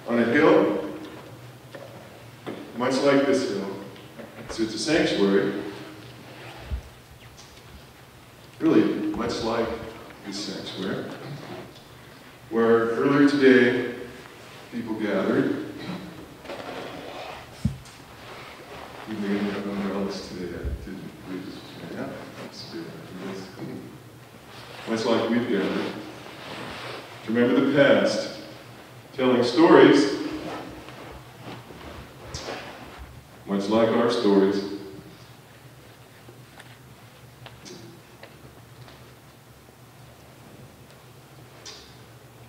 on a hill, much like this hill. So it's a sanctuary, really much like this sanctuary, where earlier today people gathered. We may have umbrellas today. I didn't believe this was going to happen. Much like we've gathered. Remember the past, telling stories, much like our stories.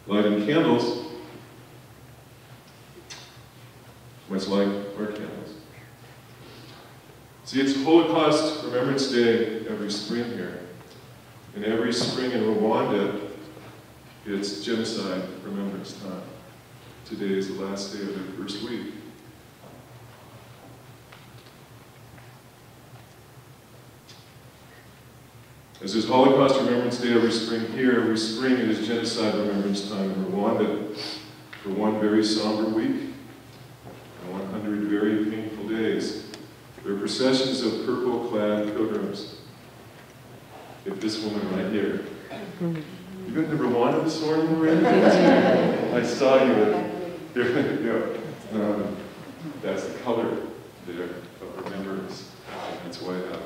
Lighting candles, much like our candles. See, it's Holocaust Remembrance Day every spring here. And every spring in Rwanda, it's Genocide Remembrance Time. Today is the last day of the first week. As is Holocaust Remembrance Day every spring here, every spring it is Genocide Remembrance Time in Rwanda for one very somber week and 100 very painful days. There are processions of purple-clad pilgrims. If this woman right here. You been to Rwanda this morning already? I saw you. That's the color there of remembrance. That's why I have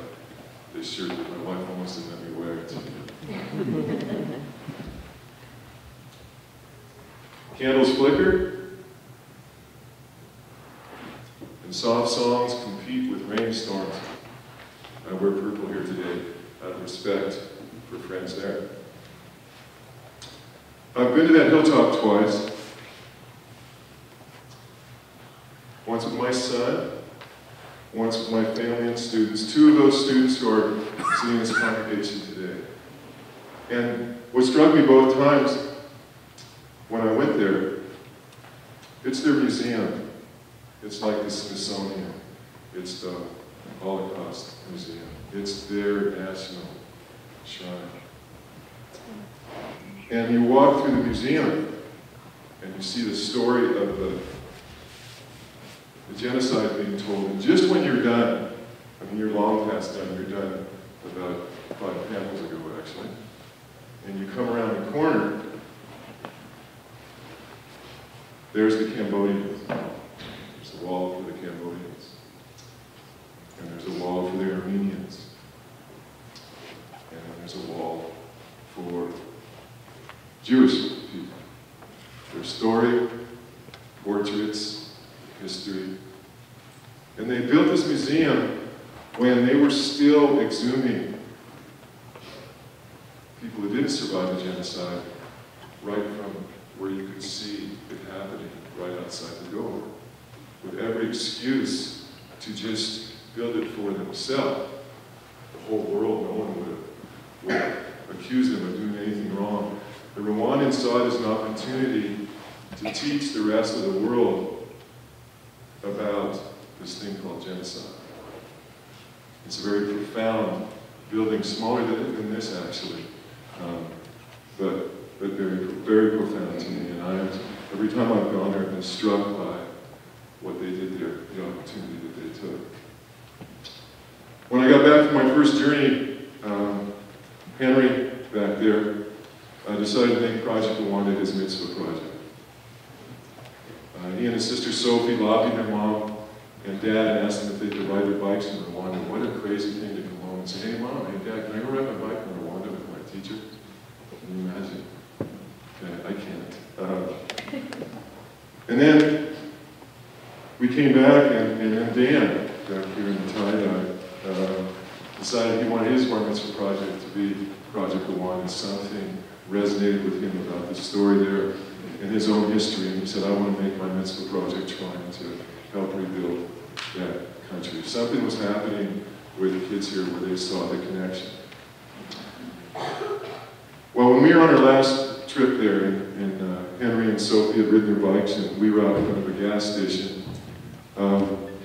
this shirt that my wife almost didn't let me wear it. Candles flicker, and soft songs compete with rainstorms. I wear purple here today out of respect for friends there. I've been to that hilltop twice. Once with my son, once with my family and students, two of those students who are sitting in this congregation today. And what struck me both times when I went there, it's their museum. It's like the Smithsonian. It's the Holocaust Museum. It's their national shrine. And you walk through the museum, and you see the story of the genocide being told. And just when you're done, I mean, you're long past done, you're done about 5 panels ago, actually, and you come around the corner, there's the Cambodians. There's a wall for the Cambodians. And there's a wall for the Armenians. And then there's a wall for Jewish people. Their story, portraits, history. And they built this museum when they were still exhuming people who didn't survive the genocide right from where you could see it happening right outside the door, with every excuse to just build it for themselves. The whole world, no one would accuse them of doing anything wrong. The Rwandans saw it as an opportunity to teach the rest of the world about this thing called genocide. It's a very profound building, smaller than this actually, but very, very profound to me. And every time I've gone there, I've been struck by what they did there, the opportunity that they took. When I got back from my first journey, Henry back there decided to make Project Rwanda his mitzvah project. He and his sister Sophie lobbied their mom and dad and asked them if they could ride their bikes in Rwanda. What a crazy thing to come home and say, hey mom, hey dad, can I go ride my bike in Rwanda with my teacher? Can you imagine? I can't. And then we came back and then Dan, back here in the tie-dye, decided he wanted his bar mitzvah project to be Project Rwanda. Something resonated with him about the story there and his own history, and he said, I want to make my mitzvah project trying to help rebuild that country. Something was happening with the kids here where they saw the connection. Well, when we were on our last trip there, and Henry and Sophie had ridden their bikes, and we were out in front of a gas station,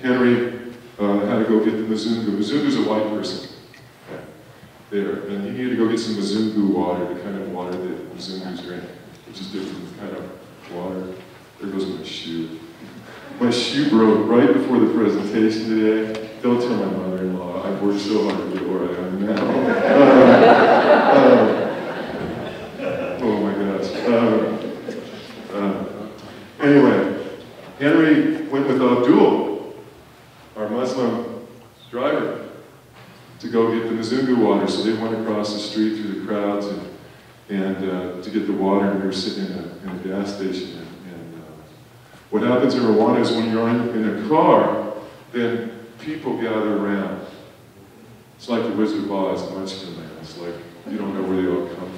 Henry had to go get the Mzungu. Mzungu's a white person there, and he needed to go get some Mzungu water, the kind of water that Mzungus drink, which is different kind of water. There goes my shoe. My shoe broke right before the presentation today. Don't tell my mother-in-law. I've worked so hard to get where I am now. Oh my gosh. Anyway, Henry went with Abdul, our Muslim driver, to go get the Mzungu water. So they went across the street through the crowds and to get the water, and we were sitting in a gas station. What happens in Rwanda is when you're in a car, then people gather around. It's like the Wizard of Oz, the Munchkin Land. It's like you don't know where they all come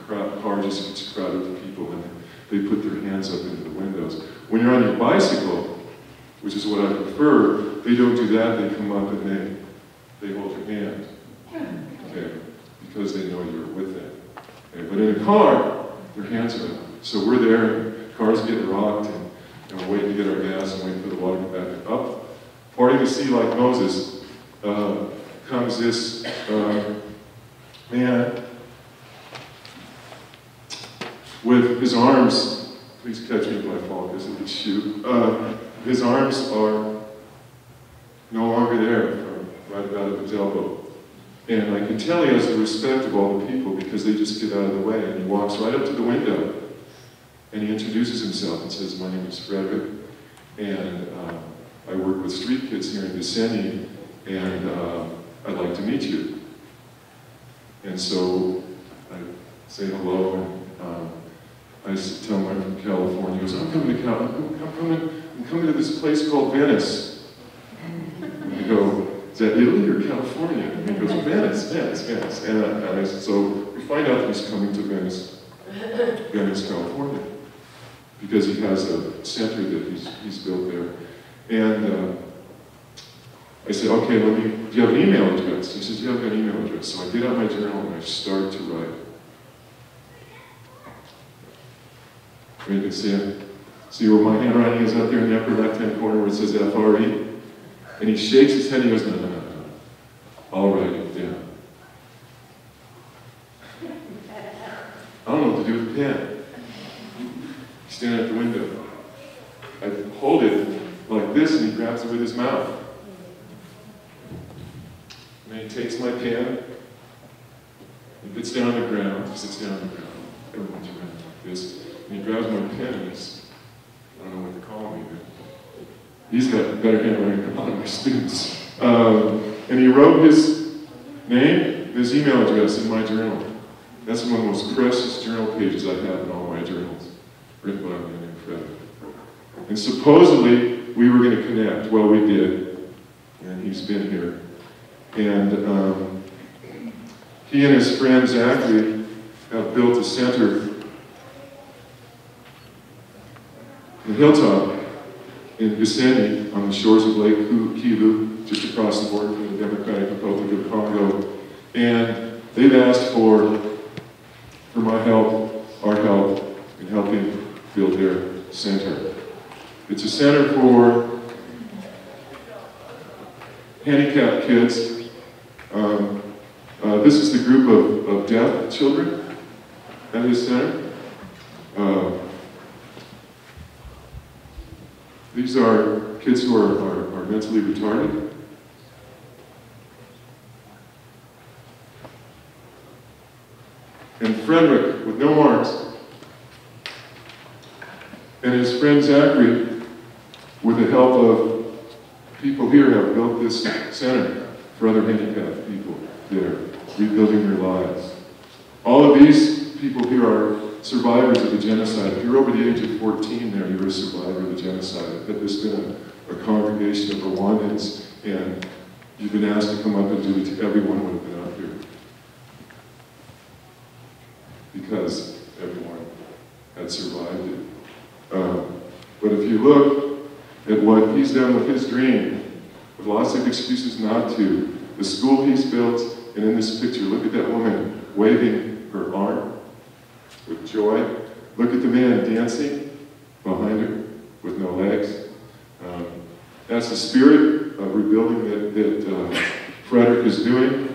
from. The car just gets crowded with people, and they put their hands up into the windows. When you're on your bicycle, which is what I prefer, they don't do that. They come up and they hold your hand, okay, because they know you're with them. Okay? But in a car, their hands are up. So we're there, and cars getting rocked, and we're waiting to get our gas and waiting for the water to come back up. Parting the sea like Moses, comes this man with his arms. Please catch me if I fall because of the shoe. His arms are no longer there, right about at his elbow. And I can tell he has the respect of all the people because they just get out of the way. And he walks right up to the window and he introduces himself and says, "My name is Frederick, and I work with street kids here in Vicinity, and I'd like to meet you." And so I say hello, and I tell him I'm from California. He goes, I'm coming to this place called Venice. And I go, "Is that Italy or California?" And he goes, Venice. And so we find out that he's coming to Venice, California, because he has a center that he's built there. And I said, "Okay, do you have an email address?" He says, "Yeah, I've got an email address." So I get out my journal and I start to write. And you can see where my handwriting is up there in the upper left-hand corner where it says FRE. And he shakes his head and he goes, no. I'll write it down. I don't know what to do with the pen. He's standing at the window. I hold it like this and he grabs it with his mouth. And then he takes my pen, he puts it down on the ground, he sits down on the ground, everyone's around like this, and he grabs my pen and he's, I don't know what to call me, but he's got better handwriting than a lot of my students. And he wrote his name, his email address in my journal. That's one of the most precious journal pages I have in all my journals, written by a man named Fred. And supposedly, we were going to connect. Well, we did, and he's been here. And he and his friend Zachary have built a center in Hilltop in Vicinity on the shores of Lake Kivu, just across the border from the Democratic Republic of Congo. And they've asked for my help, our help, in helping build their center. It's a center for handicapped kids. This is the group of deaf children at his center. These are kids who are mentally retarded. And Frederick, with no arms, and his friend Zachary, with the help of people here, have built this center for other handicapped people there, rebuilding their lives. All of these people here are survivors of the genocide. If you're over the age of 14 there, you're a survivor of the genocide. There's been a congregation of Rwandans, and you've been asked to come up and do it to everyone would have been up here. Because everyone had survived it. But if you look at what he's done with his dream, with lots of excuses not to, the school he's built, and in this picture, look at that woman waving her arm with joy. Look at the man dancing behind her with no legs. That's the spirit of rebuilding that Frederick is doing.